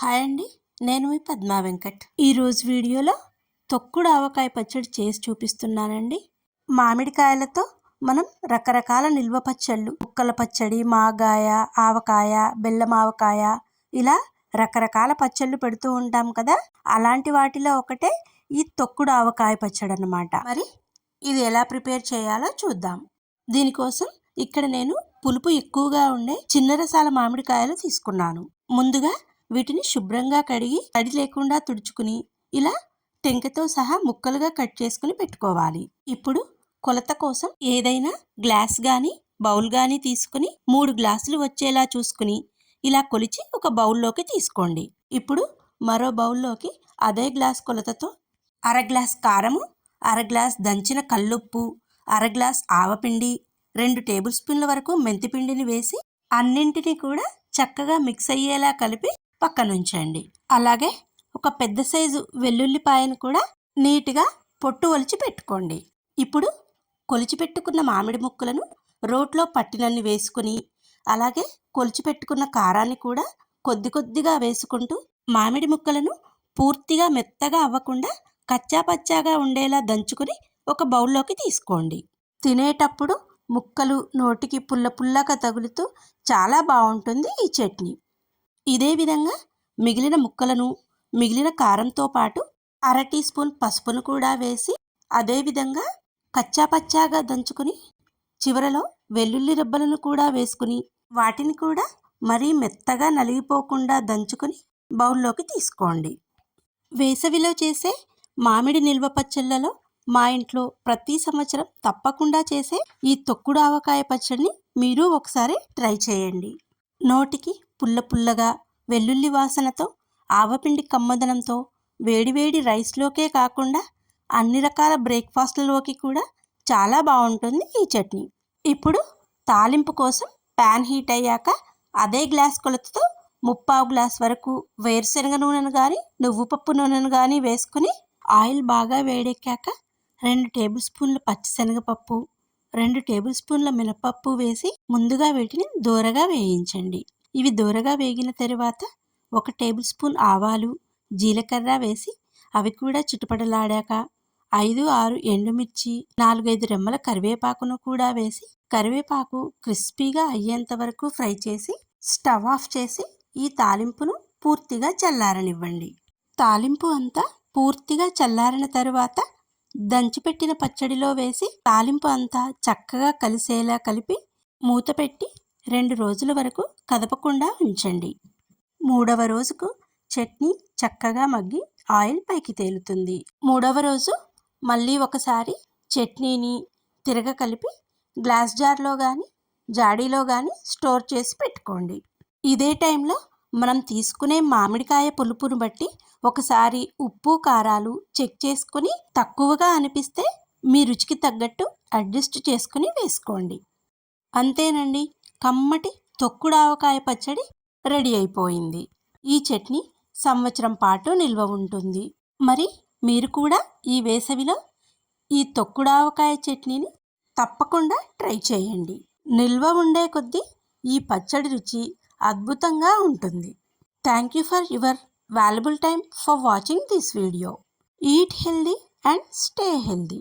Hi అండి, నేను మీ పద్మా వెంకట్. ఈరోజు వీడియోలో తొక్కుడు ఆవకాయ పచ్చడి చేసి చూపిస్తున్నానండి. మామిడికాయలతో మనం రకరకాల నిల్వ పచ్చళ్ళు, ముక్కల పచ్చడి, మాగాయ, ఆవకాయ, బెల్లం ఆవకాయ, ఇలా రకరకాల పచ్చళ్ళు పెడుతూ ఉంటాం కదా. అలాంటి వాటిలో ఒకటే ఈ తొక్కుడు ఆవకాయ పచ్చడి అన్నమాట. మరి ఇది ఎలా ప్రిపేర్ చేయాలో చూద్దాం. దీనికోసం ఇక్కడ నేను పులుపు ఎక్కువగా ఉండే చిన్న రసాల మామిడికాయలు తీసుకున్నాను. ముందుగా వీటిని శుభ్రంగా కడిగి తడి లేకుండా తుడుచుకుని ఇలా టెంకతో సహా ముక్కలుగా కట్ చేసుకుని పెట్టుకోవాలి. ఇప్పుడు కొలత కోసం ఏదైనా గ్లాస్ గాని బౌల్ గాని తీసుకుని 3 గ్లాసులు వచ్చేలా చూసుకుని ఇలా కొలిచి ఒక బౌల్లోకి తీసుకోండి. ఇప్పుడు మరో బౌల్లోకి అదే గ్లాస్ కొలతతో అర గ్లాస్ కారము, అర గ్లాస్ దంచిన కల్లుప్పు, అర గ్లాస్ ఆవపిండి, 2 టేబుల్ స్పూన్ల వరకు మెంతిపిండిని వేసి అన్నింటినీ కూడా చక్కగా మిక్స్ అయ్యేలా కలిపి పక్కనుంచండి. అలాగే ఒక పెద్ద సైజు వెల్లుల్లిపాయను కూడా నీట్గా పొట్టు ఒలిచి పెట్టుకోండి. ఇప్పుడు కొలిచి పెట్టుకున్న మామిడి ముక్కలను రోట్లో పట్టినన్ని వేసుకుని అలాగే కొలిచి పెట్టుకున్న కారాన్ని కూడా కొద్ది కొద్దిగా వేసుకుంటూ మామిడి ముక్కలను పూర్తిగా మెత్తగా అవ్వకుండా కచ్చా పచ్చాగా ఉండేలా దంచుకుని ఒక బౌల్లోకి తీసుకోండి. తినేటప్పుడు ముక్కలు నోటికి పుల్ల పుల్లగా తగులుతూ చాలా బాగుంటుంది ఈ చట్నీ. ఇదే విధంగా మిగిలిన ముక్కలను మిగిలిన కారంతో పాటు అర టీ స్పూన్ పసుపును కూడా వేసి అదేవిధంగా కచ్చాపచ్చాగా దంచుకుని చివరలో వెల్లుల్లి రెబ్బలను కూడా వేసుకుని వాటిని కూడా మరీ మెత్తగా నలిగిపోకుండా దంచుకుని బౌల్లోకి తీసుకోండి. వేసవిలో చేసే మామిడి నిల్వ పచ్చళ్ళలో మా ఇంట్లో ప్రతి సంవత్సరం తప్పకుండా చేసే ఈ తొక్కుడు ఆవకాయ పచ్చడిని మీరు ఒకసారి ట్రై చేయండి. నోటికి పుల్ల పుల్లగా వెల్లుల్లి వాసనతో ఆవపిండి కమ్మదనంతో వేడివేడి రైస్లోకే కాకుండా అన్ని రకాల బ్రేక్ఫాస్ట్లలోకి కూడా చాలా బాగుంటుంది ఈ చట్నీ. ఇప్పుడు తాలింపు కోసం ప్యాన్ హీట్ అయ్యాక అదే గ్లాస్ కొలతతో 3/4 గ్లాస్ వరకు వేరుశనగ నూనెను కానీ నువ్వు పప్పు నూనెను కానీ వేసుకుని ఆయిల్ బాగా వేడెక్కాక 2 టేబుల్ స్పూన్ల పచ్చిశనగపప్పు, 2 టేబుల్ స్పూన్ల మినపప్పు వేసి ముందుగా వీటిని దోరగా వేయించండి. ఇవి దోరగా వేగిన తర్వాత 1 టేబుల్ స్పూన్ ఆవాలు, జీలకర్ర వేసి అవి కూడా చిటపటలాడాక 5-6 ఎండుమిర్చి, 4-5 రెమ్మల కరివేపాకును కూడా వేసి కరివేపాకు క్రిస్పీగా అయ్యేంత వరకు ఫ్రై చేసి స్టవ్ ఆఫ్ చేసి ఈ తాలింపును పూర్తిగా చల్లారనివ్వండి. తాలింపు అంతా పూర్తిగా చల్లారిన తరువాత దంచిపెట్టిన పచ్చడిలో వేసి తాలింపు అంతా చక్కగా కలిసేలా కలిపి మూత పెట్టి 2 రోజుల వరకు కదపకుండా ఉంచండి. 3వ రోజుకు చట్నీ చక్కగా మగ్గి ఆయిల్ పైకి తేలుతుంది. 3వ రోజు మళ్ళీ ఒకసారి చట్నీని కలిపి గ్లాస్ జార్లో కానీ జాడీలో కానీ స్టోర్ చేసి పెట్టుకోండి. ఇదే టైంలో మనం తీసుకునే మామిడికాయ పులుపును బట్టి ఒకసారి ఉప్పు కారాలు చెక్ చేసుకుని తక్కువగా అనిపిస్తే మీ రుచికి తగ్గట్టు అడ్జస్ట్ చేసుకుని వేసుకోండి. అంతేనండి, కమ్మటి తొక్కుడు ఆవకాయ పచ్చడి రెడీ అయిపోయింది. ఈ చట్నీ సంవత్సరం పాటు నిల్వ ఉంటుంది. మరి మీరు కూడా ఈ వేసవిలో ఈ తొక్కుడు ఆవకాయ చట్నీని తప్పకుండా ట్రై చేయండి. నిల్వ ఉండే కొద్దీ ఈ పచ్చడి రుచి అద్భుతంగా ఉంటుంది. Thank you for your valuable time for watching this video. Eat healthy and stay healthy.